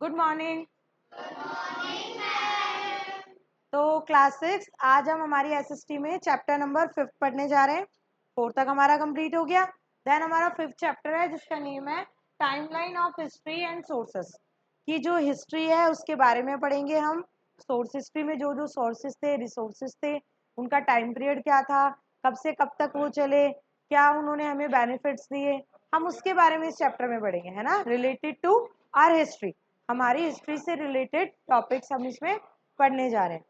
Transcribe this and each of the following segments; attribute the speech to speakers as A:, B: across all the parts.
A: Good morning. तो class 6 आज हम हमारी एसएसटी में चैप्टर नंबर 5 पढ़ने जा रहे हैं। 4 तक हमारा कंप्लीट हो गया। देन हमारा 5th चैप्टर है जिसका नेम है timeline of history and sources. की जो हिस्ट्री है उसके बारे में पढ़ेंगे हम। सोर्स हिस्ट्री में जो जो सोर्सेस थे, रिसोर्सेस थे, उनका टाइम पीरियड क्या था, कब से कब तक वो चले, क्या उन्होंने हमें बेनिफिट्स दिए, हम उसके बारे में इस चैप्टर में पढ़ेंगे, है ना, रिलेटेड टू आर हिस्ट्री। हमारी हिस्ट्री से रिलेटेड टॉपिक्स हम इसमें पढ़ने जा रहे हैं।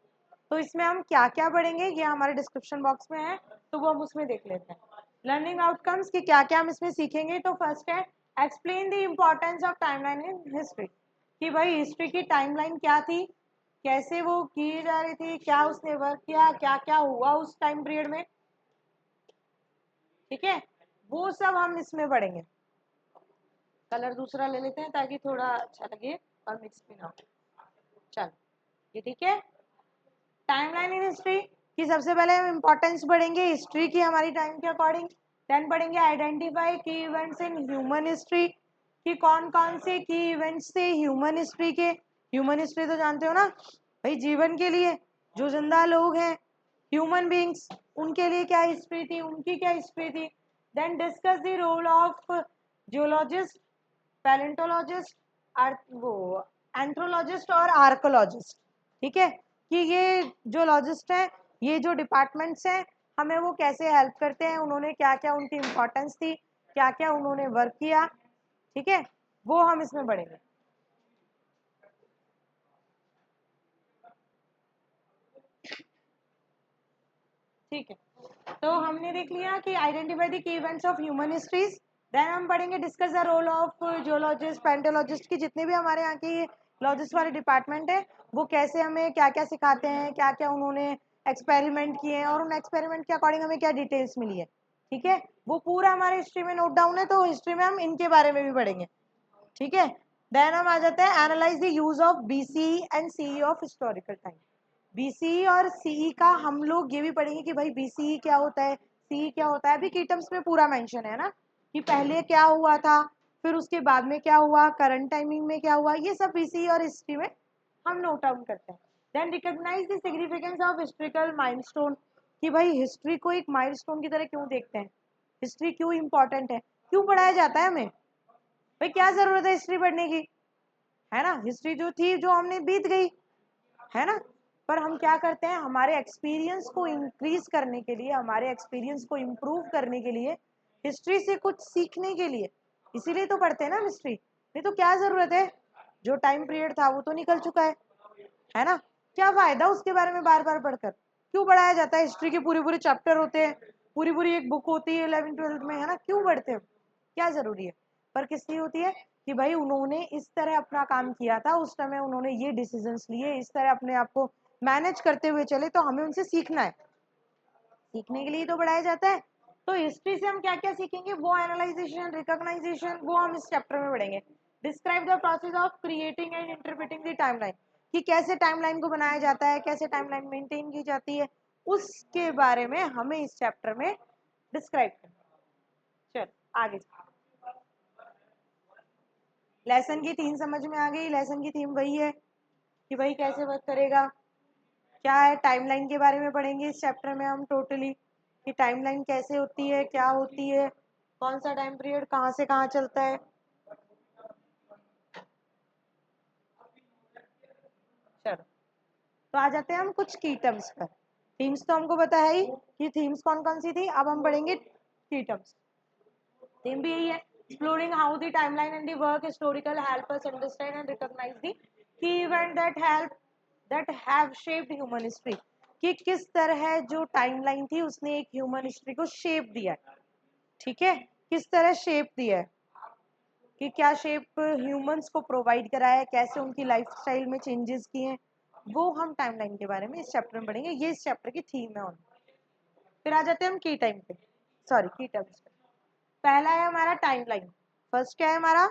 A: तो इसमें हम क्या क्या पढ़ेंगे ये हमारे डिस्क्रिप्शन बॉक्स में है, तो वो हम उसमें देख लेते हैं। लर्निंग आउटकम्स की क्या क्या हम इसमें सीखेंगे। तो फर्स्ट है explain the importance of timeline in history. कि भाई हिस्ट्री की टाइमलाइन क्या थी, कैसे वो की जा रही थी, क्या उसने वर्क किया, क्या क्या हुआ उस टाइम पीरियड में। ठीक है, वो सब हम इसमें पढ़ेंगे। कलर दूसरा ले लेते हैं ताकि थोड़ा अच्छा लगे और मिक्स भी ना हो। चल ये ठीक है। टाइमलाइन इन हिस्ट्री की सबसे पहले हम इम्पोर्टेंस पढ़ेंगे हिस्ट्री की हमारी टाइम के अकॉर्डिंग। देन पढ़ेंगे आइडेंटिफाई की इवेंट्स इन ह्यूमन हिस्ट्री कि कौन कौन से की इवेंट्स थे ह्यूमन हिस्ट्री के। ह्यूमन हिस्ट्री तो जानते हो ना भाई, जीवन के लिए जो जिंदा लोग हैं, ह्यूमन बींग्स, उनके लिए क्या हिस्ट्री थी, उनकी क्या हिस्ट्री थी। Then discuss the role of geologist, paleontologist, वो एंथ्रोलॉजिस्ट और आर्कोलॉजिस्ट। ठीक है, कि ये जो लॉजिस्ट हैं, ये जो डिपार्टमेंट्स हैं, हमें वो कैसे हेल्प करते हैं, उन्होंने क्या क्या उनकी इम्पोर्टेंस थी, क्या क्या उन्होंने वर्क किया। ठीक है, वो हम इसमें पढ़ेंगे। ठीक है, तो हमने देख लिया कि identify the key events of human histories. Then हम पढ़ेंगे discuss the role of geologist, paleontologist की जितने भी हमारे यहाँ की लॉजिस्ट वाले डिपार्टमेंट है, वो कैसे हमें क्या क्या सिखाते हैं, क्या क्या उन्होंने एक्सपेरिमेंट किए हैं और उन एक्सपेरिमेंट के अकॉर्डिंग हमें क्या डिटेल्स मिली है। ठीक है, वो पूरा हमारे हिस्ट्री में नोट डाउन है, तो हिस्ट्री में हम इनके बारे में भी पढ़ेंगे। ठीक है, देन हम आ जाते हैं analyse the use of BCE and CE of historical time. BCE और सीई का हम लोग ये भी पढ़ेंगे कि भाई बीसीई क्या होता है, सीई क्या होता है। अभी की टर्म्स में पूरा मेंशन है ना कि पहले क्या हुआ था, फिर उसके बाद में क्या हुआ, करंट टाइमिंग में क्या हुआ, ये सब बीसीई और हिस्ट्री में हम नोट डाउन करते हैं। Then recognise the significance of historical milestone कि भाई हिस्ट्री को एक माइलस्टोन की तरह क्यों देखते हैं, हिस्ट्री क्यों इंपॉर्टेंट है, क्यों पढ़ाया जाता है हमें, भाई क्या जरूरत है हिस्ट्री पढ़ने की, है ना। हिस्ट्री जो थी जो हमने बीत गई, है ना। पर हम क्या करते हैं, हमारे एक्सपीरियंस को इंक्रीज करने के लिए, हमारे एक्सपीरियंस को इम्प्रूव करने के लिए, हिस्ट्री से कुछ सीखने के लिए, इसीलिए तो पढ़ते हैं ना हिस्ट्री। नहीं तो क्या जरूरत है, जो टाइम पीरियड था वो तो निकल चुका है ना। क्या फायदा उसके बारे में बार बार पढ़कर, क्यों पढ़ाया जाता है। हिस्ट्री के पूरे पूरे चैप्टर होते हैं, पूरी पूरी एक बुक होती है 11th 12th में, है ना, क्यों पढ़ते हैं, क्या जरूरी है। पर किस लिए होती है कि भाई उन्होंने इस तरह अपना काम किया था उस समय, उन्होंने ये डिसीजंस लिए, इस तरह अपने आप को मैनेज करते हुए चले, तो हमें उनसे सीखना है, सीखने के लिए तो पढ़ाया जाता है। तो हिस्ट्री से हम क्या क्या सीखेंगे, वो एनालाइजेशन, रिकॉग्नाइजेशन, वो हम इस चैप्टर में पढ़ेंगे। Describe the process of creating and interpreting the timeline कि कैसे टाइमलाइन को बनाया जाता है, कैसे टाइमलाइन मेंटेन की जाती है, उसके बारे में हमें इस चैप्टर में डिस्क्राइब करना। चल आगे, लेसन की थीम समझ में आ गई। लेसन की थीम वही है कि भाई कैसे वर्क करेगा, क्या है, टाइमलाइन के बारे में पढ़ेंगे इस चैप्टर में हम टोटली, कि टाइमलाइन कैसे होती है, क्या होती है, कौन सा टाइम पीरियड कहाँ से कहाँ चलता है। चलो, तो आ जाते हैं हम कुछ की टर्म्स पर। थीम्स तो हमको पता है ही कि थीम्स कौन कौन सी थी, अब हम पढ़ेंगे की टर्म्स। थीम भी यही है, exploring how the timeline and the work historical help us understand and recognise the key event that have shaped human history. कि किस तरह जो टाइमलाइन थी उसने एक ह्यूमन हिस्ट्री को शेप दिया है। ठीक है, किस तरह शेप दिया है, कि क्या शेप ह्यूमंस को प्रोवाइड करा है, कैसे उनकी लाइफस्टाइल में चेंजेस किए हैं, वो हम टाइमलाइन के बारे में इस चैप्टर में पढ़ेंगे। ये इस चैप्टर की थीम है ऑन। फिर आ जाते हैं हम की टाइम पे, सॉरी की टर्म्स पे। पहला है हमारा टाइमलाइन। फर्स्ट क्या है हमारा,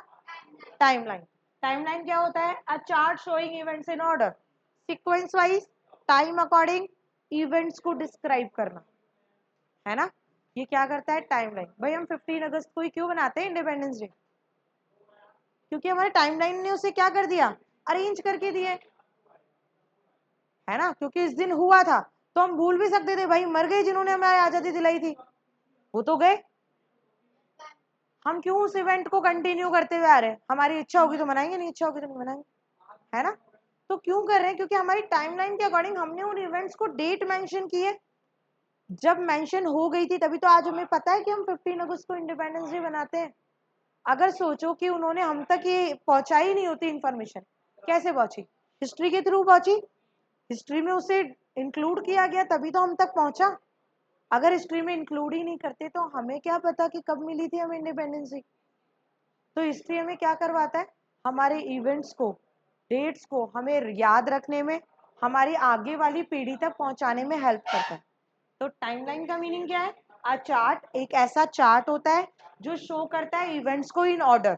A: टाइमलाइन। टाइमलाइन क्या होता है, अ chart showing events in order, sequence wise, time according, events को डिस्क्राइब करना, है ना। ये क्या करता है टाइमलाइन। भाई हम 15 अगस्त को ही क्यों बनाते हैं इंडिपेंडेंस डे, क्योंकि हमारे टाइमलाइन ने उसे क्या कर दिया, अरेंज करके दिए, है ना, क्योंकि इस दिन हुआ था। तो हम भूल भी सकते थे, भाई मर गए जिन्होंने हमें आजादी दिलाई थी, वो तो गए, हम क्यों उस इवेंट को कंटिन्यू करते हुए आ रहे हैं? हमारी इच्छा होगी तो मनाएंगे, नहीं इच्छा होगी तो नहीं मनाएंगे, है ना। तो क्यों कर रहे हैं? क्योंकि हमारी टाइमलाइन के अकॉर्डिंग हमने उन इवेंट्स को डेट मेंशन की है, जब मेंशन हो गई थी तभी तो आज हमें पता है कि हम 15 अगस्त को इंडिपेंडेंस डे बनाते हैं। अगर सोचो कि उन्होंने हम तक ये पहुंचाई नहीं होती इंफॉर्मेशन, कैसे पहुंची? हिस्ट्री के थ्रू पहुंची, हिस्ट्री में उसे इंक्लूड किया गया तभी तो हम तक पहुंचा। अगर हिस्ट्री में इंक्लूड ही नहीं करते तो हमें क्या पता कि कब मिली थी हमें इंडिपेंडेंस। तो हिस्ट्री हमें क्या करवाता है? हमारे इवेंट्स को, डेट्स को हमें याद रखने में, हमारी आगे वाली पीढ़ी तक पहुंचाने में हेल्प करता है। तो टाइमलाइन का मीनिंग क्या है? अ चार्ट, एक ऐसा चार्ट होता है जो शो करता है इवेंट्स को इन ऑर्डर,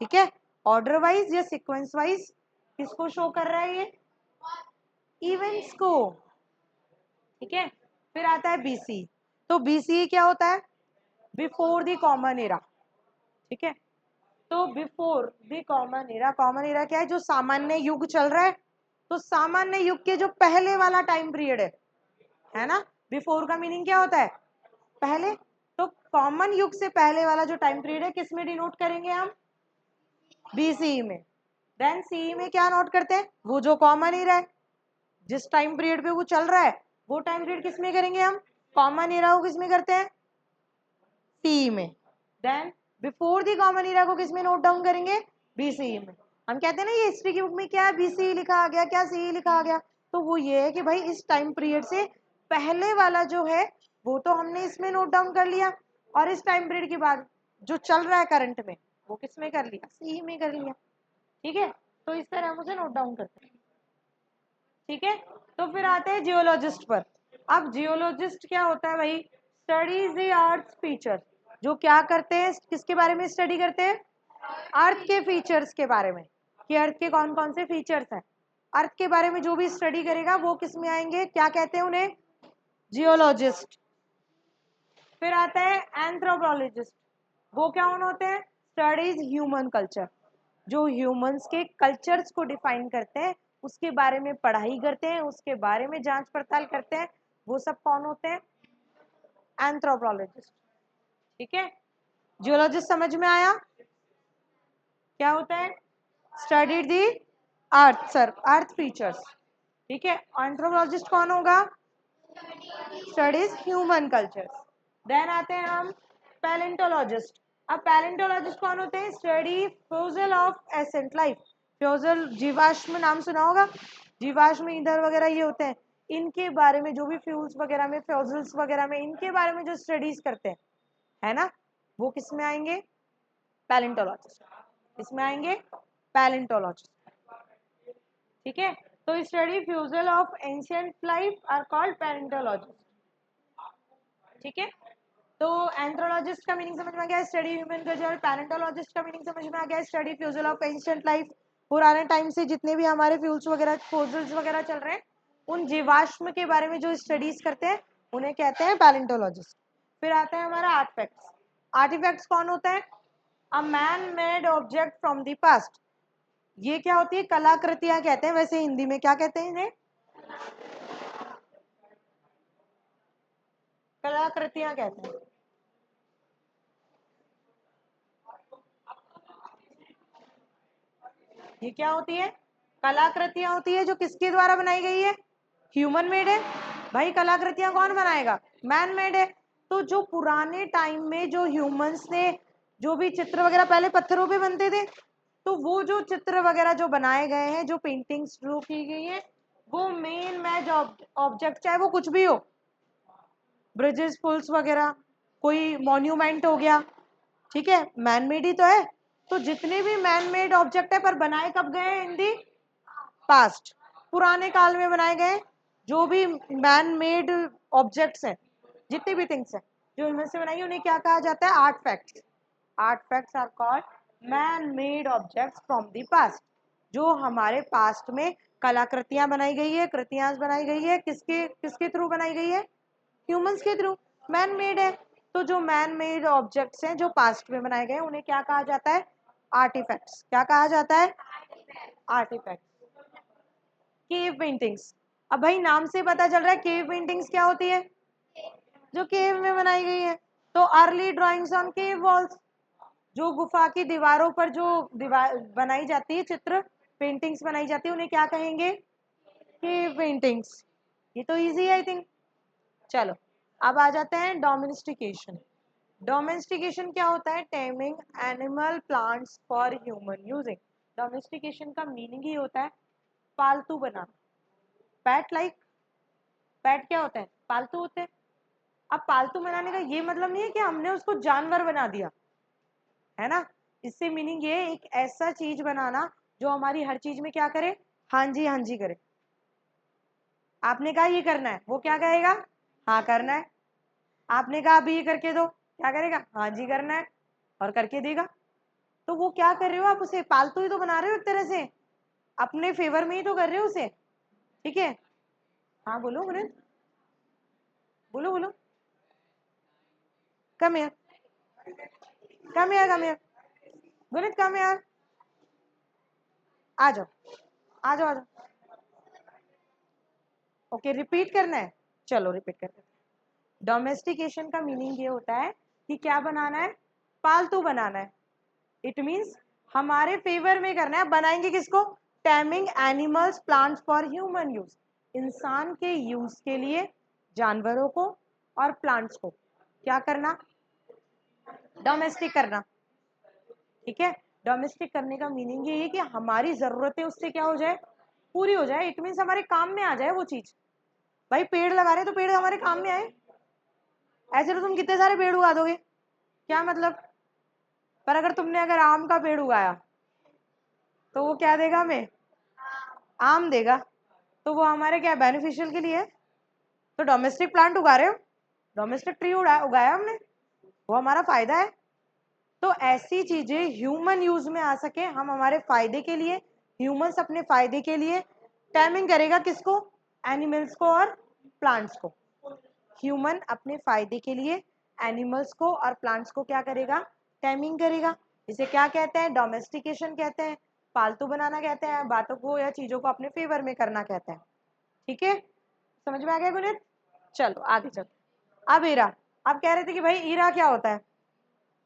A: ठीक है, ऑर्डर वाइज या सीक्वेंस वाइज। किसको शो कर रहा है ये? इवेंट्स को, ठीक है। फिर आता है बीसी। तो बीसी क्या होता है? बिफोर द कॉमन एरा, ठीक है। तो बिफोर द कॉमन एरा क्या है? जो सामान्य युग चल रहा है, तो सामान्य युग के जो पहले वाला टाइम पीरियड है ना। बिफोर का मीनिंग क्या होता है? पहले। तो कॉमन युग से पहले वाला जो टाइम पीरियड है किस में डिनोट करेंगे हम? बीसीई में। देन सीई में क्या नोट करते हैं? वो जो कॉमन एरा है, जिस टाइम पीरियड पे वो चल रहा है, वो टाइम पीरियड किस में करेंगे हम? कॉमन एरा को किस में करते हैं? सी में। Then before the common era को किस में नोट डाउन करेंगे? बीसीई में। हम कहते हैं ना ये हिस्ट्री की बुक में क्या बीसीई लिखा आ गया, क्या सीई लिखा आ गया, तो वो ये है कि भाई इस टाइम पीरियड से पहले वाला जो है वो तो हमने इसमें नोट डाउन कर लिया, और इस टाइम पीरियड के बाद जो चल रहा है करंट में वो किस में कर लिया? सीई में कर लिया, ठीक है। तो इस तरह हम उसे नोट डाउन करते हैं, ठीक है। तो फिर आते हैं जियोलॉजिस्ट पर। अब जियोलॉजिस्ट क्या होता है भाई? Studies the earth feature. जो क्या करते हैं? किसके बारे में स्टडी करते हैं? अर्थ के फीचर्स के बारे में, कि अर्थ के कौन कौन से फीचर्स हैं। अर्थ के बारे में जो भी स्टडी करेगा वो किस में आएंगे? क्या कहते हैं उन्हें? जियोलॉजिस्ट। फिर आता है एंथ्रोपोलॉजिस्ट। वो क्या होते हैं? Studies human culture. जो ह्यूमंस के कल्चर्स को डिफाइन करते हैं, उसके बारे में पढ़ाई करते हैं, उसके बारे में जांच पड़ताल करते हैं, वो सब कौन होते हैं? एंथ्रोपोलॉजिस्ट, ठीक है। जियोलॉजिस्ट समझ में आया? क्या होता है? स्टडीड दी अर्थ, सर अर्थ फीचर्स, ठीक है। एंथ्रोपोलॉजिस्ट कौन होगा? Studies human cultures. देन आते हैं हम पैलेंटोलॉजिस्ट। अब पैलेंटोलॉजिस्ट कौन होते हैं? Study fossil of ancient life. Fossil, जीवाश्म नाम सुना होगा, जीवाश्म ईंधन वगैरह ये होते हैं, इनके बारे में जो भी फ्यूल्स वगैरह में, फ्यूजल्स वगैरह में, इनके बारे में जो स्टडीज करते हैं, है ना, वो किस में आएंगे? पैलेंटोलॉजिस्ट। किसमें आएंगे? पैलेंटोलॉजिस्ट, ठीक है। तो study fossil of ancient life are called paleontologist, ठीक है। तो एंथ्रोलॉजिस्ट का मीनिंग समझ में आ गया, स्टडी ह्यूमन कल्चर। पैलेंटोलॉजिस्ट का मीनिंग समझ में आ गया, study fossil of ancient life. पुराने टाइम से जितने भी हमारे फ्यूल्स वगैरह, फोसिल्स वगैरह चल रहे हैं, उन जीवाश्म के बारे में जो स्टडीज करते हैं उन्हें कहते हैं पैलेंटोलॉजिस्ट। फिर आता है हमारा आर्टिफैक्ट्स। आर्टिफैक्ट्स कौन होता है? A man made object from the past. ये क्या होती है? कलाकृतियां कहते हैं, वैसे हिंदी में क्या कहते हैं इन्हें? कलाकृतियां कहते हैं। ये क्या होती है? कलाकृतियां होती है जो किसके द्वारा बनाई गई है? ह्यूमन मेड है। भाई कलाकृतियां कौन बनाएगा? मैन मेड है। तो जो पुराने टाइम में जो ह्यूमंस ने जो भी चित्र वगैरह पहले पत्थरों पे बनते थे, तो वो जो चित्र वगैरह जो बनाए गए हैं, जो पेंटिंग्स ड्रॉ की गई है, वो मेन मैज ऑब्जेक्ट, चाहे वो कुछ भी हो, ब्रिजेस, पुल्स वगैरह, कोई मॉन्यूमेंट हो गया, ठीक है, मैन मेड ही तो है। तो जितने भी मैन मेड ऑब्जेक्ट है, पर बनाए कब गए हैं? इन दी पास्ट, पुराने काल में बनाए गए। जो भी मैन मेड ऑब्जेक्ट्स हैं, जितने भी थिंग्स हैं जो इनमें से बनाई, उन्हें क्या कहा जाता है? Artefacts. Artefacts are called man made objects from the past. जो हमारे पास्ट में कलाकृतियां बनाई गई है, कृतियां बनाई गई है, किसके किसके थ्रू बनाई गई है? ह्यूमंस के थ्रू, मैन मेड है। तो जो मैन मेड ऑब्जेक्ट्स हैं जो पास्ट में बनाए गए, उन्हें क्या कहा जाता है? आर्टिफैक्ट्स। क्या कहा जाता है? आर्टिफैक्ट। केव पेंटिंग्स, अब भाई नाम से पता चल रहा है केव पेंटिंग्स क्या होती है, जो केव में बनाई गई है। तो early drawings on cave walls, जो गुफा की दीवारों पर जो दीवार बनाई जाती है, चित्र पेंटिंग्स बनाई जाती है, उन्हें क्या कहेंगे, केव पेंटिंग्स। ये तो इजी है आई थिंक। चलो अब आ जाते हैं डोमेस्टिकेशन। डोमेस्टिकेशन क्या होता है, taming animal plants for human using. Domestication का मीनिंग ये होता है पालतू बनाना। पैट लाइक, पैट क्या होता है, पालतू होते हैं। अब पालतू बनाने का ये मतलब नहीं है कि हमने उसको जानवर बना दिया, है ना। इससे मीनिंग ये एक ऐसा चीज बनाना जो हमारी हर चीज में क्या करे, हाँ जी करे। आपने कहा ये करना है, वो क्या कहेगा, हाँ करना है। आपने कहा अभी ये करके दो, क्या करेगा, हाँ जी करना है, और करके देगा। तो वो क्या कर रहे हो आप, उसे पालतू ही तो बना रहे हो एक तरह से, अपने फेवर में ही तो कर रहे हो उसे, ठीक है। हाँ बोलो गुरु, बोलो बोलो। कम यार, कम यार, कम यार गुरु, कम यार, आ जाओ आ जाओ आ जाओ। ओके रिपीट करना है, चलो रिपीट करते हैं। डोमेस्टिकेशन का मीनिंग ये होता है कि क्या बनाना है, पालतू बनाना है। इट मीन्स हमारे फेवर में करना है। बनाएंगे किसको, taming animals plants for human use, इंसान के यूज के लिए जानवरों को और प्लांट्स को क्या करना, डोमेस्टिक करना, ठीक है। डोमेस्टिक करने का मीनिंग ये है कि हमारी जरूरतें उससे क्या हो जाए, पूरी हो जाए। इट मीन्स हमारे काम में आ जाए वो चीज। भाई पेड़ लगा रहे हैं तो पेड़ हमारे काम में आए, ऐसे तो तुम कितने सारे पेड़ उगा दोगे, क्या मतलब। पर अगर तुमने अगर आम का पेड़ उगाया तो वो क्या देगा हमें, आम देगा। तो वो हमारे क्या बेनिफिशियल के लिए है। तो डोमेस्टिक प्लांट उगा रहे हो, डोमेस्टिक ट्री उगाया हमने, वो हमारा फायदा है। तो ऐसी चीजें ह्यूमन यूज में आ सके, हम हमारे फायदे के लिए, ह्यूमंस अपने फायदे के लिए टाइमिंग करेगा किसको, एनिमल्स को और प्लांट्स को। ह्यूमन अपने फायदे के लिए एनिमल्स को और प्लांट्स को क्या करेगा, टाइमिंग करेगा। इसे क्या कहते हैं, डोमेस्टिकेशन कहते हैं, पालतू बनाना कहते हैं, बातों को या चीजों को अपने फेवर में करना कहते हैं, ठीक है। समझ में आ गया गुनित, चलो आगे चलो। अब ईरा, अब कह रहे थे कि भाई ईरा क्या होता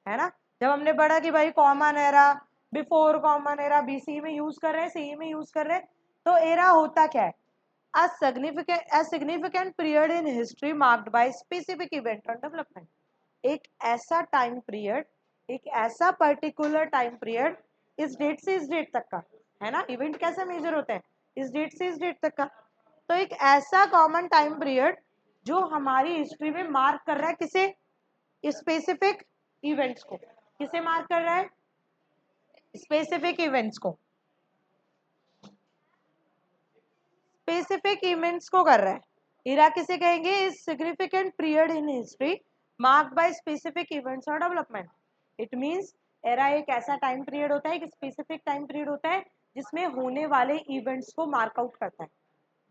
A: है ना। जब हमने पढ़ा कि भाई common era, before common era, BC में यूज कर रहे हैं, सी में यूज कर रहे हैं, तो एरा होता क्या है, a significant period in history marked by specific event or development। एक ऐसा टाइम पीरियड, एक ऐसा पर्टिकुलर टाइम पीरियड, इस डेट से इस डेट तक का, है ना। इवेंट कैसे मेजर होते हैं, इस डेट से इस डेट तक का। तो एक ऐसा कॉमन टाइम पीरियड जो हमारी हिस्ट्री में मार्क कर रहा है किसे, स्पेसिफिक इवेंट्स को। किसे मार्क कर रहा है, स्पेसिफिक इवेंट्स को, स्पेसिफिक इवेंट्स को कर रहा है। इरा किसे कहेंगे, is significant period in history marked by specific events और डेवलपमेंट। इट मींस एरा एक ऐसा टाइम पीरियड होता है, एक स्पेसिफिक टाइम पीरियड होता है जिसमें होने वाले इवेंट्स को मार्क आउट करता है,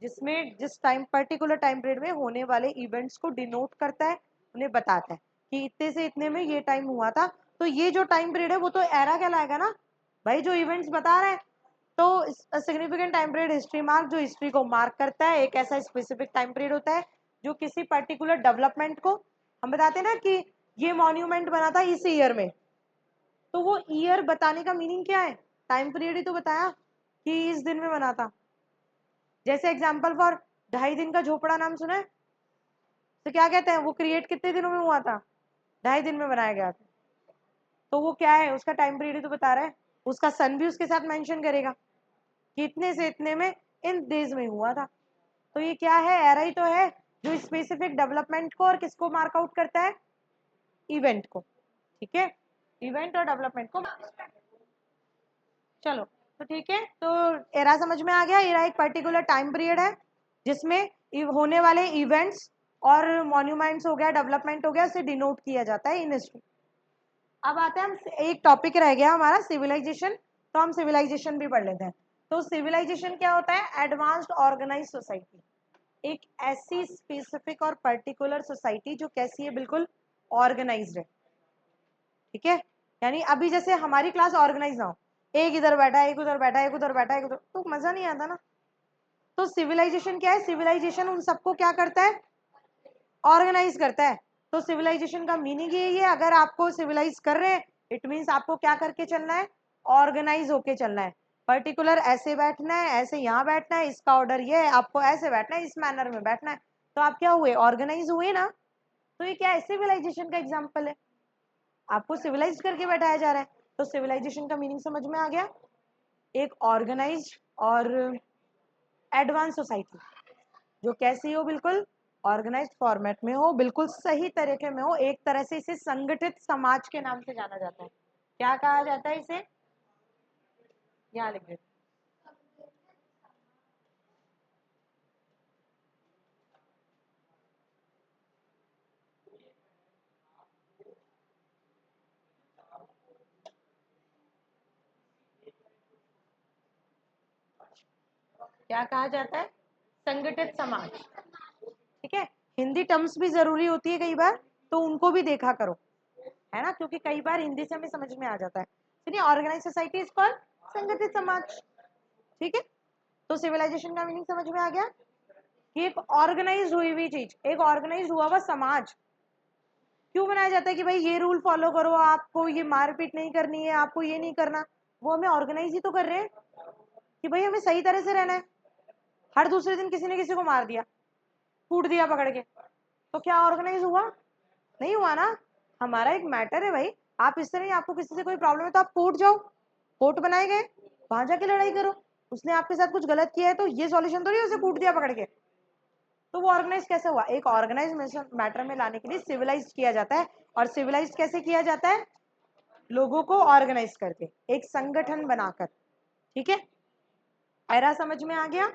A: जिसमें जिस टाइम पर्टिकुलर टाइम पीरियड में होने वाले इवेंट्स को डिनोट करता है, उन्हें बताता है कि इतने से इतने में ये टाइम हुआ था। तो ये जो टाइम पीरियड है वो तो एरा कहलाएगा ना भाई, जो इवेंट्स बता रहा है। तो significant time period history mark, जो हिस्ट्री को मार्क करता है, एक ऐसा स्पेसिफिक टाइम पीरियड होता है जो किसी पर्टिकुलर डेवलपमेंट को, हम बताते हैं ना कि ये मॉन्यूमेंट बना था इस ईयर में, तो वो ईयर बताने का मीनिंग क्या है, टाइम पीरियड ही तो बताया कि इस दिन में बना था। जैसे एग्जाम्पल फॉर 2.5 दिन का झोपड़ा नाम सुना है, तो क्या कहते हैं, वो क्रिएट कितने दिनों में हुआ था, 2.5 दिन में बनाया गया था। तो वो क्या है, उसका टाइम पीरियड ही तो बता रहा है। उसका सन भी उसके साथ मेंशन करेगा कि इतने से इतने में इन डेज में हुआ था। तो ये क्या है, एरा ही तो है जो स्पेसिफिक डेवलपमेंट को और किसको मार्क आउट करता है, इवेंट को, ठीक है। इवेंट और डेवलपमेंट को, चलो तो ठीक है। तो एरा समझ में आ गया, एरा एक पर्टिकुलर टाइम पीरियड है जिसमें होने वाले इवेंट्स और मॉन्यूमेंट्स हो गया, डेवलपमेंट हो गया, उसे डिनोट किया जाता है इन हिस्ट्री। अब आते हैं हम, एक टॉपिक रह गया हमारा सिविलाइजेशन, तो हम सिविलाइजेशन भी पढ़ लेते हैं। तो सिविलाइजेशन क्या होता है, एडवांस्ड ऑर्गेनाइज सोसाइटी, एक ऐसी स्पेसिफिक और पर्टिकुलर सोसाइटी जो कैसी है, बिल्कुल ऑर्गेनाइज्ड है, ठीक है। यानी अभी जैसे हमारी क्लास ऑर्गेनाइज ना हो, एक इधर बैठा है, एक उधर बैठा है, एक उधर बैठा है, एक उधर, तो मजा नहीं आता ना। तो सिविलाइजेशन क्या है? सिविलाइजेशन उन सबको क्या करता है? ऑर्गेनाइज करता है। तो सिविलाइजेशन का मीनिंग यही है, अगर आपको सिविलाइज कर रहे हैं इट मीन्स आपको क्या करके चलना है? ऑर्गेनाइज होके चलना है। पर्टिकुलर ऐसे बैठना है, ऐसे यहाँ बैठना है, इसका ऑर्डर ये है, आपको ऐसे बैठना है, इस मैनर में बैठना है। तो आप क्या हुए? ऑर्गेनाइज हुए ना। तो ये क्या है? सिविलाइजेशन का एग्जाम्पल है, आपको सिविलाइज करके बैठाया जा रहा है। तो सिविलाइजेशन का मीनिंग समझ में आ गया? एक ऑर्गेनाइज और एडवांस सोसाइटी जो कैसी हो? बिल्कुल ऑर्गेनाइज्ड फॉर्मेट में हो, बिल्कुल सही तरीके में हो। एक तरह से इसे संगठित समाज के नाम से जाना जाता है। क्या कहा जाता है इसे? यहाँ लिख देते। क्या कहा जाता है? संगठित समाज। ठीक है, हिंदी टर्म्स भी जरूरी होती है कई बार, तो उनको भी देखा करो, है ना, क्योंकि कई बार हिंदी से हमें समझ में आ जाता है। सुनिए, ऑर्गेनाइज सोसाइटी इज कॉल्ड संगठित समाज। ठीक है, तो सिविलाइजेशन का मीनिंग समझ में आ गया कि एक ऑर्गेनाइज हुई हुई चीज, एक ऑर्गेनाइज हुआ हुआ समाज। क्यों बनाया जाता है कि भाई ये रूल फॉलो करो, आपको ये मारपीट नहीं करनी है, आपको ये नहीं करना? वो हमें ऑर्गेनाइज ही तो कर रहे हैं कि भाई हमें सही तरह से रहना है। हर दूसरे दिन किसी ने किसी को मार दिया, कूट दिया पकड़ के, तो क्या ऑर्गेनाइज हुआ? नहीं हुआ ना। हमारा एक मैटर है भाई, आप इस तरह ही, आपको किसी से कोई प्रॉब्लम है तो आप कोर्ट जाओ, कोर्ट बनाए गए, वहां जाके लड़ाई करो। उसने आपके साथ कुछ गलत किया है तो ये सॉल्यूशन तो नहीं उसे कूट दिया पकड़ के। तो वो ऑर्गेनाइज कैसे हुआ? एक ऑर्गेनाइज मैटर में लाने के लिए सिविलाइज किया जाता है। और सिविलाइज कैसे किया जाता है? लोगों को ऑर्गेनाइज करके, एक संगठन बनाकर। ठीक है, एरा समझ में आ गया?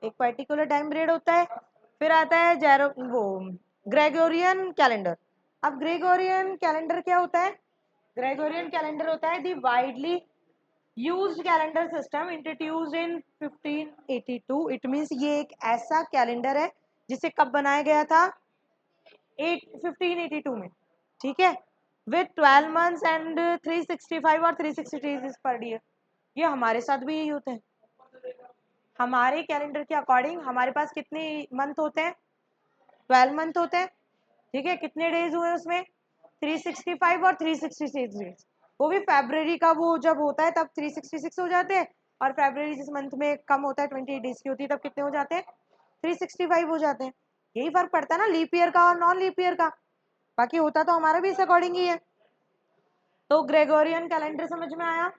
A: एक पर्टिकुलर टाइम पीरियड होता है। फिर आता है जैरो वो ग्रेगोरियन कैलेंडर। अब ग्रेगोरियन कैलेंडर क्या होता है? ग्रेगोरियन कैलेंडर होता है the widely used calendar system introduced in 1582। It means ये एक ऐसा कैलेंडर है जिसे कब बनाया गया था? 1582 में। ठीक है, विथ 12 मंथ्स एंड 365 और 360 डेज पर ईयर। ये हमारे साथ भी यही होता है। हमारे कैलेंडर के अकॉर्डिंग हमारे पास कितने मंथ होते हैं? 12 मंथ होते हैं। ठीक है, कितने डेज हुए उसमें? 365 और 366 डेज। वो भी फरवरी का वो जब होता है तब 366 हो जाते हैं, और फरवरी जिस मंथ में कम होता है 28 डेज की होती है तब कितने हो जाते हैं? 365 हो जाते हैं। यही फर्क पड़ता है ना लीप ईयर का और नॉन लीप ईयर का। बाकी होता तो हमारा भी इस अकॉर्डिंग ही है। तो ग्रेगोरियन कैलेंडर समझ में आया?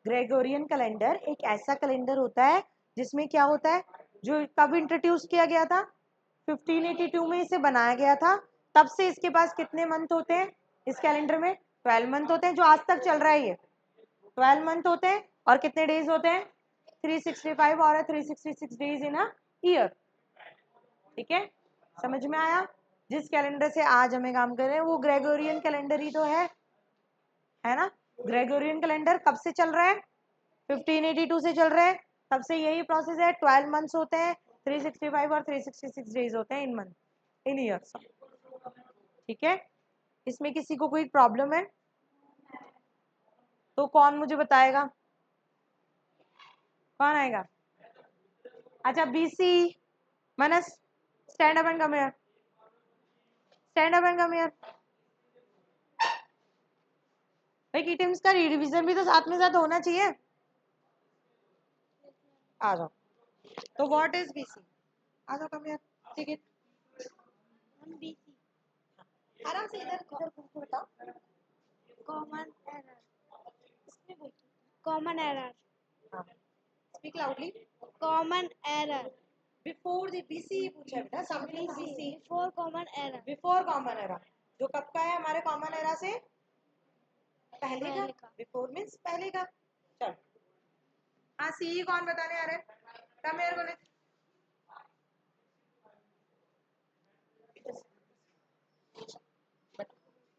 A: ग्रेगोरियन कैलेंडर एक ऐसा कैलेंडर होता है जिसमें क्या होता है, जो कब इंट्रोड्यूस किया गया था? 1582 में इसे बनाया गया था। तब से इसके पास कितने मंथ होते हैं? इस कैलेंडर में 12 मंथ होते हैं, जो आज तक चल रहा है ये 12 मंथ होते हैं। और कितने डेज होते हैं? 365 और 366 डेज इन अ ईयर। ठीक है, समझ में आया? जिस कैलेंडर से आज हमें काम कर रहे हैं वो ग्रेगोरियन कैलेंडर ही तो है ना। ग्रेगोरियन कैलेंडर कब से चल रहा है? 1582 से चल रहा है। तब से यही प्रोसेस है, 12 मंथ्स होते हैं, 365 और 366 डेज होते हैं इन मंथ, इन ईयर्स। ठीक है, इसमें किसी को कोई प्रॉब्लम है तो कौन मुझे बताएगा? कौन आएगा? अच्छा, BC Manas, stand up and come here, stand up and come here. भाई की टीम्स का रिवीजन भी तो साथ में साथ होना चाहिए। आ जाओ। तो व्हाट इज बीसी? आ जाओ, कम हियर। ठीक है, आराम से इधर इधर कुछ बताओ।
B: Common error.
A: इसमें बोल।
B: Common error.
A: हाँ, speak loudly.
B: Common error.
A: Before the BC पूछा है बेटा, something BC.
B: Before common error.
A: Before common era, जो कब का है हमारे कॉमन एरा से? पहले
B: पहले
A: का।
B: का।
A: बिफोर मीन्स पहले का। चल, हाँ सी कौन बताने आ रहे हैं? कम हियर बोले।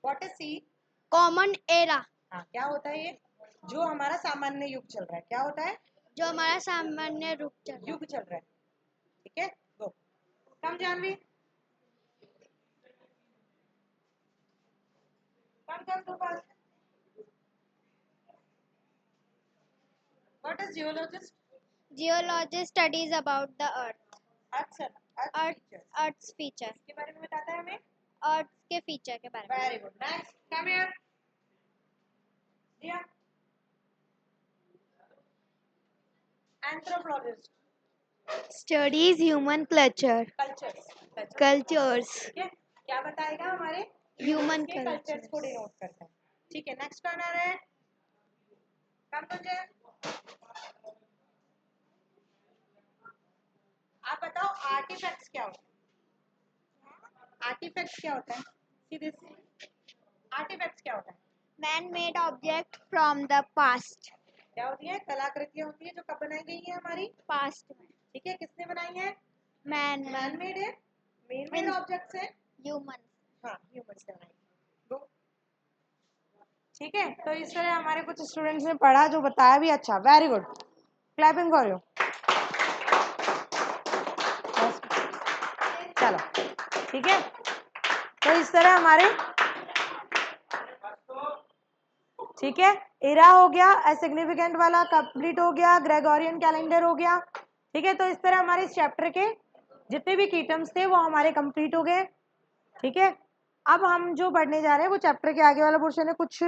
A: What is C?
B: Common era.
A: हाँ, क्या होता है ये? जो हमारा सामान्य युग चल रहा है, क्या होता है?
B: जो हमारा सामान्य रूप चल
A: युग चल रहा है। ठीक है, गो। कम जानवी, कम कम तो पास। Geologist?
B: Geologist studies about the earth.
A: Earth
B: Earth,
A: features
B: Earth's feature.
A: के बारे में बताता है हमें.
B: Earth के feature के बारे में.
A: Very good. Next come here. Diya. Anthropologist?
B: Studies human culture.
A: Cultures.
B: Cultures.
A: ठीक है. क्या बताएगा हमारे
B: Human
A: के कल्चर्स को
B: cultures.
A: डिनोट करता है. ठीक है. नेक्स्ट कौन आ रहा है? कम मुझे. आप बताओ आर्टिफैक्ट्स क्या होता है? आर्टिफैक्ट्स क्या होता है? सीधे से आर्टिफैक्ट्स क्या होता है?
B: Man-made object from the past.
A: क्या होती है? कलाकृतियां होती है जो कब बनाई गई है हमारी.
B: Past में.
A: ठीक है. किसने बनाई है?
B: Man.
A: मैन मेड है. मैन मेड ऑब्जेक्ट्स है.
B: Human.
A: हाँ ह्यूमंस बनाई. दो. ठीक है. तो इस तरह हमारे कुछ स्टूडेंट्स ने पढ़ा जो बताया भी. अच्छा. Very good. Clapping for you. चलो. ठीक है. तो इस तरह हमारे. ठीक है. इरा हो गया. सिग्निफिकेंट वाला कंप्लीट हो गया. ग्रेगोरियन कैलेंडर हो गया. ठीक है. तो इस तरह हमारे इस चैप्टर के जितने भी कीटम्स थे वो हमारे कंप्लीट हो गए. ठीक है. अब हम जो पढ़ने जा रहे हैं वो चैप्टर के आगे वाला पोर्शन है. कुछ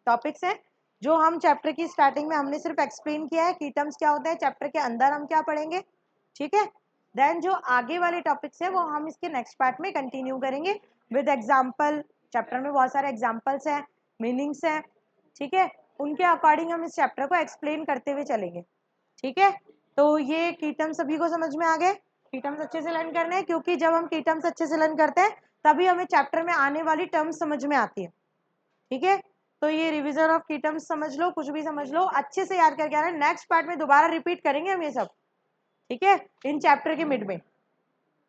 A: टॉपिक्स हैं जो हम चैप्टर की स्टार्टिंग में हमने सिर्फ एक्सप्लेन किया है. कीटम्स क्या होता है. चैप्टर के अंदर हम क्या पढ़ेंगे. ठीक है. देन जो आगे वाले टॉपिक्स हैं वो हम इसके नेक्स्ट पार्ट में कंटिन्यू करेंगे विद एग्जाम्पल. चैप्टर में बहुत सारे एग्जाम्पल्स हैं, मीनिंग्स हैं. ठीक है. उनके अकॉर्डिंग हम इस चैप्टर को एक्सप्लेन करते हुए चलेंगे. ठीक है. तो ये कीटम्स सभी को समझ में आ गए. कीटम्स अच्छे से लर्न करने हैं क्योंकि जब हम कीटम्स अच्छे से लर्न करते हैं तभी हमें चैप्टर में आने वाली टर्म्स समझ में आती है. ठीक है. तो ये रिवीजन ऑफ कीटम्स समझ लो. कुछ भी समझ लो. अच्छे से याद करके आना. नेक्स्ट पार्ट में दोबारा रिपीट करेंगे हम ये सब. ठीक है. इन चैप्टर के मिड में.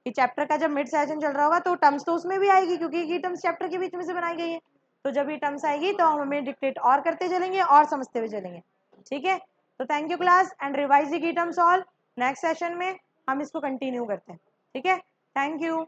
A: ये चैप्टर का जब मिड सेशन चल रहा होगा तो टर्म्स तो उसमें भी आएगी क्योंकि ये टर्म्स चैप्टर के बीच में से बनाई गई है. तो जब ये टर्म्स आएगी तो हम हमें डिक्टेट और करते चलेंगे और समझते हुए चलेंगे. ठीक है. तो thank you class and revise the key terms all. Next session में हम इसको कंटिन्यू करते हैं. ठीक है. Thank you.